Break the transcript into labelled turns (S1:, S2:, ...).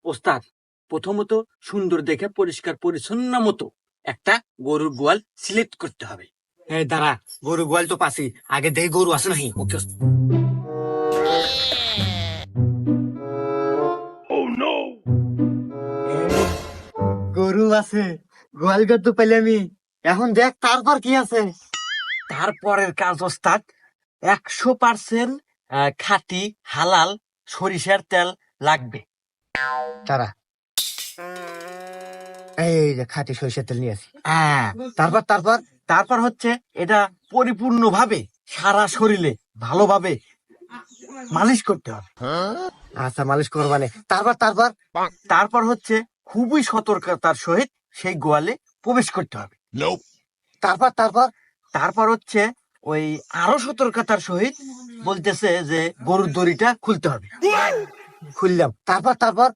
S1: ওস্তাদ, প্রথমত সুন্দর দেখে পরিষ্কার পরিচ্ছন্ন মতো একটা গরুর গোয়াল সিলেক্ট করতে হবে।
S2: এই দাঁড়া, গরু গোয়াল তো পাছি, আগে দেই গরু আছে নাকি। ওকে গরু আছে, গোয়াল ঘর তো পেলে আমি। এখন দেখ তারপর কি আছে।
S1: তারপরের কাজ ওস্তাদ, 100% খাঁটি হালাল সরিষার তেল লাগবে।
S2: তারা এই যে খাঁটি সরিষার তেল নিয়ে আসি।
S1: হ্যাঁ,
S2: তারপর তারপর
S1: তারপর হচ্ছে এটা পরিপূর্ণভাবে সারা শরীরে ভালোভাবে মালিশ করতে হবে।
S2: আচ্ছা, মালিশ করবানে। তারপর তারপর
S1: তারপর হচ্ছে খুবই সতর্কতার সহিত সেই গোয়ালে প্রবেশ করতে হবে।
S2: তারপর তারপর
S1: তারপর হচ্ছে ওই আরো সতর্কতার সহিত বলতেছে যে গরুর দড়িটা খুলতে হবে।
S2: খুললাম। তারপর তারপর